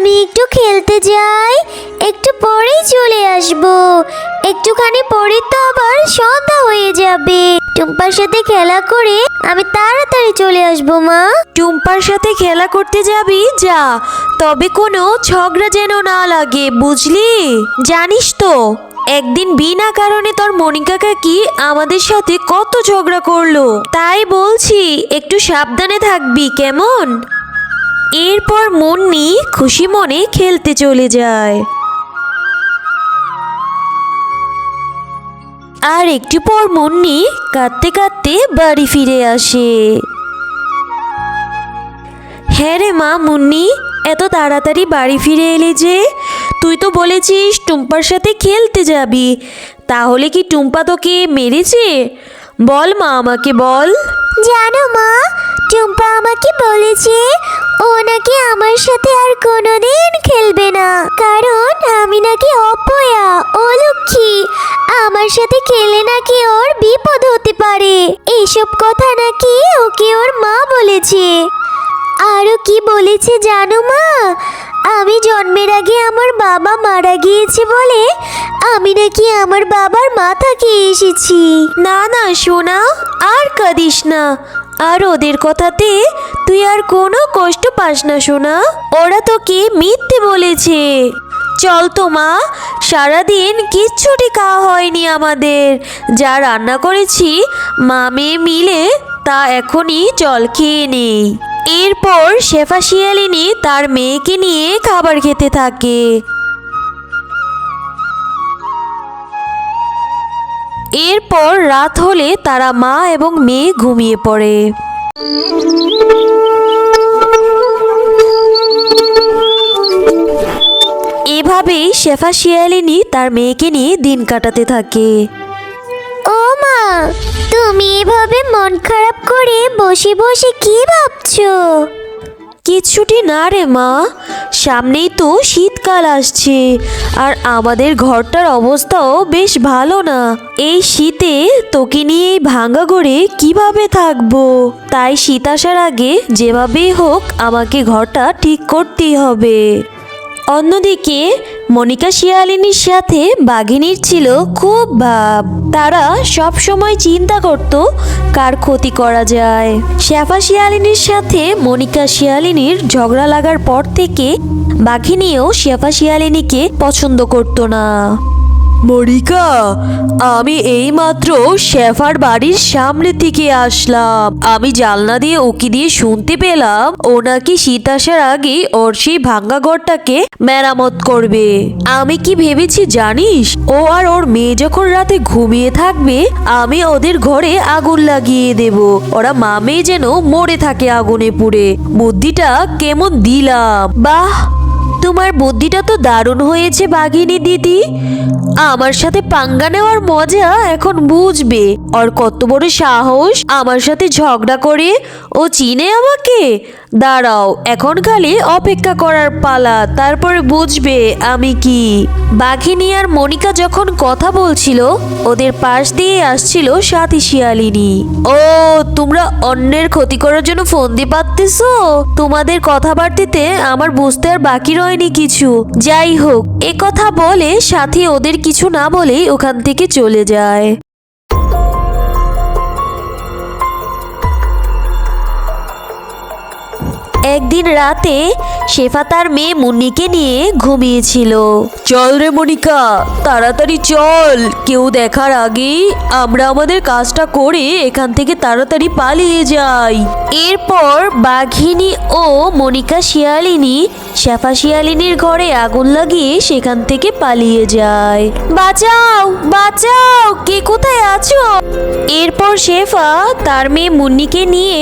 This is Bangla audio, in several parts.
আমি একটু খেলতে যাই, একটু পরেই চলে আসবো। একটুখানি পরে তো আবার সন্ধ্যা হয়ে যাবে। টুম্পার সাথে খেলা করে আমি তাড়াতাড়ি চলে আসবো মা। টুম্পার সাথে খেলা করতে যাবি, যা, তবে কোনো ঝগড়া যেন না লাগে, বুঝলি? জানিস তো একদিন বিনা কারণে তোর মনিকা কাকি আমাদের সাথে কত ঝগড়া করলো। তাই বলছি একটু সাবধানে থাকবি, কেমন? এরপর মুন্নি খুশি মনে খেলতে চলে যায়। আর একটু পর মুন্নি কাঁদতে কাঁদতে বাড়ি ফিরে আসে। হ্যাঁ রে মা মুন্নি, এত তাড়াতাড়ি বাড়ি ফিরে এলে যে? তুই তো বলেছিস টুম্পার সাথে খেলতে যাবি, তাহলে কি টুম্পা তোকে মেরেছে? বল মা, আমাকে বল। জানো মা, টুম্পা আমাকে বলেছে ও নাকি আমার সাথে আর কোনোদিন খেলবে না, কারণ আমি নাকি অপয়া, অলক্ষী। আমার সাথে খেলে নাকি ওর বিপদ হতে পারে। এইসব কথা নাকি ওকে ওর মা বলেছে। আরও কি বলেছে জানো মা? আমি জন্মের আগে আমার বাবা মারা গিয়েছে বলে আমি নাকি আমার বাবার মাথা খেয়ে এসেছি। না না সোনা, আর কাঁদিস না। আর ওদের কথাতে তুই আর কোনো কষ্ট পাস না সোনা, ওরা তোকে মিথ্যে বলেছে। চল তো মা, সারাদিন কিচ্ছুটি খাওয়া হয়নি আমাদের। যা রান্না করেছি মা মেয়ে মিলে, তা এখনই চল খেয়ে নেই। এরপর শেফা শিয়ালিনী তার মেয়েকে নিয়ে খাবার খেতে থাকে। এরপর রাত হলে তারা মা এবং মেয়ে ঘুমিয়ে পড়ে। এভাবেই শেফা শিয়ালিনী তার মেয়েকে নিয়ে দিন কাটাতে থাকে। ও মা, তুমি এভাবে মন খারাপ করে বসে বসে কি ভাবছো? কিচ্ছুটি না রে মা, সামনেই তো শীতকাল আসছে, আর আমাদের ঘরটার অবস্থাও বেশ ভালো না। এই শীতে তোকে নিয়ে এই ভাঙা ঘরে কিভাবে থাকবো? তাই শীত আসার আগে যেভাবেই হোক আমাকে ঘরটা ঠিক করতেই হবে। অন্যদিকে মনিকা শিয়ালিনীর সাথে বাঘিনীর ছিল খুব ভাব। তারা সব সময় চিন্তা করত কার ক্ষতি করা যায়। শেফা শিয়ালিনীর সাথে মনিকা শিয়ালিনীর ঝগড়া লাগার পর থেকে বাঘিনীও শেফা শিয়ালিনীকে পছন্দ করত না। মনিকা, আমি এইমাত্র শেফার বাড়ির সামনে থেকে আসলাম। আমি জানলা দিয়ে উকি দিয়ে শুনতে পেলাম ও নাকি শীত আসার আগে ওর সেই ভাঙ্গা ঘরটাকে মেরামত করবে। আমি কি ভেবেছি জানিস? ও আর ওর মেয়ে যখন রাতে ঘুমিয়ে থাকবে আমি ওদের ঘরে আগুন লাগিয়ে দেব। ওরা মা মেয়ে যেন মরে থাকে আগুনে পুড়ে। বুদ্ধিটা কেমন দিলাম! বাহ, তোমার বুদ্ধিটা তো দারুণ হয়েছে বাঘিনী দিদি। আমার সাথে পাঙ্গা নেওয়ার মজা এখন বুঝবে। ওর কত বড় সাহস আমার সাথে ঝগড়া করে ও চিনে আমাকে। দাঁড়াও, এখন খালি অপেক্ষা করার পালা, তারপরে বুঝবে আমি কি। বাঘিনী আর মনিকা যখন কথা বলছিল ওদের পাশ দিয়ে আসছিল সাথী শিয়ালিনী। ও, তোমরা অন্যের ক্ষতি করার জন্য ফোন দিয়ে পাচ্তেছো? তোমাদের কথাবার্তাতে আমার বুঝতে আর বাকি রয়নি কিছু। যাই হোক, এ কথা বলে সাথী ওদের কিছু না বলেই ওখান থেকে চলে যায়। একদিন রাতে শেফা তার মেয়ে মুন্নিকে নিয়ে ঘুমিয়েছিল। চল রে মনিকা, তাড়াতাড়ি চল, কেউ দেখার আগেই আমরা আমাদের কাজটা করে এখান থেকে তাড়াতাড়ি পালিয়ে যাই। এরপর বাঘিনী ও মনিকা শিয়ালিনী শেফা শিয়ালিনীর ঘরে আগুন লাগিয়ে সেখান থেকে পালিয়ে যায়। বাঁচাও বাঁচাও, কে কোথায় আছো? এরপর শেফা তার মেয়ে মুন্নিকে নিয়ে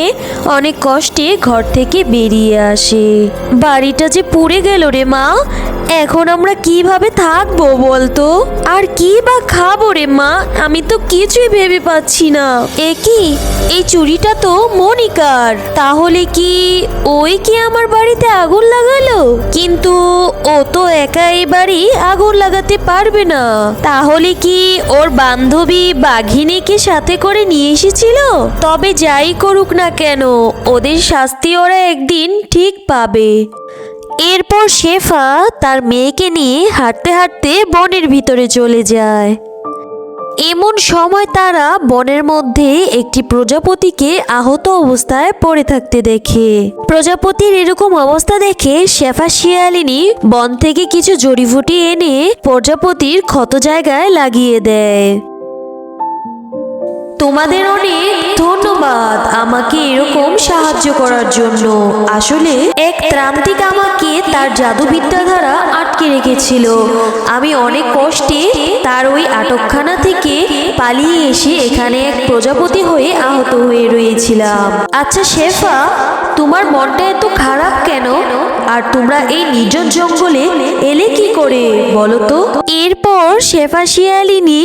অনেক কষ্টে ঘর থেকে বেরিয়ে আসে। বাড়িটা যে পুড়ে গেল রে মা, এখন আমরা কিভাবে থাকবো বলতো? আর কি বা খাবো রে মা, আমি তো কিছুই ভেবে পাচ্ছি না। এ কি, এই চুড়িটা তো মনিকার, তাহলে কি ওই কি আমার বাড়িতে আগুন লাগালো? কিন্তু ও তো একা এই বাড়ি আগুন লাগাতে পারবে না। তাহলে কি ওর বান্ধবী বাঘিনীকে সাথে করে নিয়ে এসেছিল? তবে যাই করুক না কেন, ওদের শাস্তি ওরা একদিন ঠিক পাবে। এরপর শেফা তার মেয়েকে নিয়ে হাঁটতে হাঁটতে বনের ভিতরে চলে যায়। এমন সময় তারা বনের মধ্যে একটি প্রজাপতিকে আহত অবস্থায় পড়ে থাকতে দেখে। প্রজাপতির এরকম অবস্থা দেখে শেফা শিয়ালিনী বন থেকে কিছু জড়িবুটি এনে প্রজাপতির ক্ষত জায়গায় লাগিয়ে দেয়। তোমাদের অনেক ধন্যবাদ আমাকে এরকম সাহায্য করার জন্য। আসলে এক ত্রান্তিক আমাকে তার জাদুবিদ্যা দ্বারা আটকে রেখেছিল। আমি অনেক কষ্টে তার ওই আটকখানা থেকে পালিয়ে এসে এখানে এক প্রজাপতি হয়ে আহত হয়ে রয়েছিলাম। আচ্ছা শেফা, তোমার মনটা এত খারাপ কেন? আর তোমরা এই নির্জন জঙ্গলে এলে কি করে বলো তো? এরপর শেফা শিয়ালিনী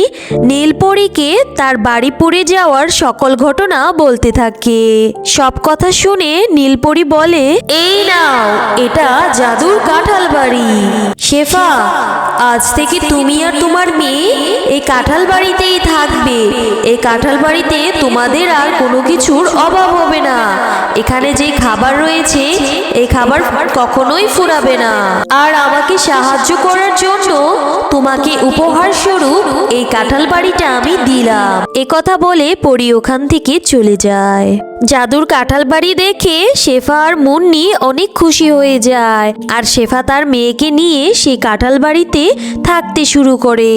নীলপরীকে তার বাড়ি পুড়ে যাওয়ার সকল ঘটনা বলতে থাকে। সব কথা শুনে নীলপরী বলে, এই নাও, এটা জাদুর কাঁঠাল বাড়ি। শেফা, আজ থেকে তুমি আর তোমার মেয়ে এই কাঁঠাল বাড়িতেই থাকবে। এই কাঁঠাল বাড়িতে তোমাদের আর কোনো কিছুর অভাব হবে না। এখানে যে খাবার রয়েছে এই খাবার কখনোই ফুরাবে না। আর আমাকে সাহায্য করার জন্য তোমাকে উপহার স্বরূপ এই কাঁঠাল বাড়িটা আমি দিলাম। একথা বলে পরী ওখান থেকে চলে যায়। জাদুর কাঁঠাল বাড়ি দেখে শেফা আর মুন্নি অনেক খুশি হয়ে যায়। আর শেফা তার মেয়েকে নিয়ে সেই কাঁঠাল বাড়িতে থাকতে শুরু করে।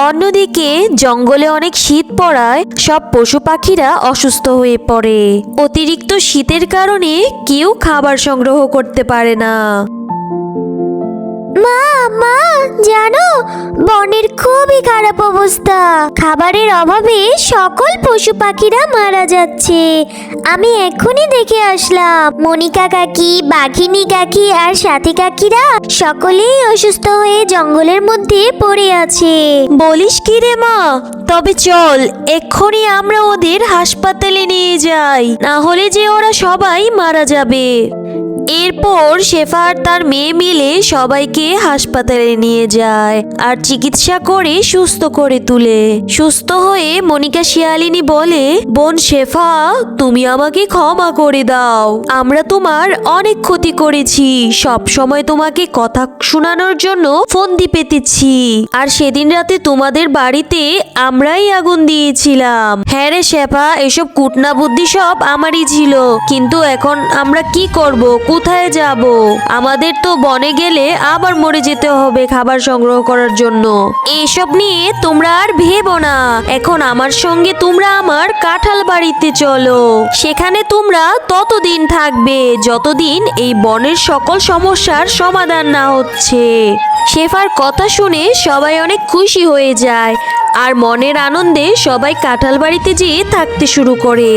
অন্যদিকে জঙ্গলে অনেক শীত পড়ায় সব পশু পাখিরা অসুস্থ হয়ে পড়ে। অতিরিক্ত শীতের কারণে কেউ খাবার সংগ্রহ করতে পারে না। মা মা, জানো বনের খুবই খারাপ অবস্থা। খাবারের অভাবে সকল পশু পাখিরা মারা যাচ্ছে। আমি এক্ষুনি দেখে আসলাম। মনিকা কাকি, বাঘিনী কাকি আর সাথী কাকিরা সকলেই অসুস্থ হয়ে জঙ্গলের মধ্যে পড়ে আছে। বলিস কি রে মা? তবে চল এক্ষুনি আমরা ওদের হাসপাতালে নিয়ে যাই, না হলে যে ওরা সবাই মারা যাবে। এরপর শেফা আর তার মেয়ে মিলে সবাইকে হাসপাতালে নিয়ে যায় আর চিকিৎসা করে সুস্থ করে তুলে। সুস্থ হয়ে মনিকা শিয়ালিনী বলে, বোন শেফা, তুমি আমাকে ক্ষমা করে দাও। আমরা তোমার অনেক ক্ষতি করেছি। সব সময় তোমাকে কথা শোনানোর জন্য ফন্দি পেতেছি। আর সেদিন রাতে তোমাদের বাড়িতে আমরাই আগুন দিয়েছিলাম। হ্যাঁ রে শেফা, এসব কুটনা বুদ্ধি সব আমারই ছিল। কিন্তু এখন আমরা কি করব? কোথায় যাব? আমাদের তো বনে গেলে আবার মরে যেতে হবে খাবার সংগ্রহ করার জন্য। এসব নিয়ে তোমরা আর ভেবো না। এখন আমার সঙ্গে তোমরা আমার কাঁঠাল বাড়িতে চলো। সেখানে তোমরা ততদিন থাকবে যতদিন এই বনের সকল সমস্যার সমাধান না হচ্ছে। শেফার কথা শুনে সবাই অনেক খুশি হয়ে যায় আর মনের আনন্দে সবাই কাঁঠাল বাড়িতে যেয়ে থাকতে শুরু করে।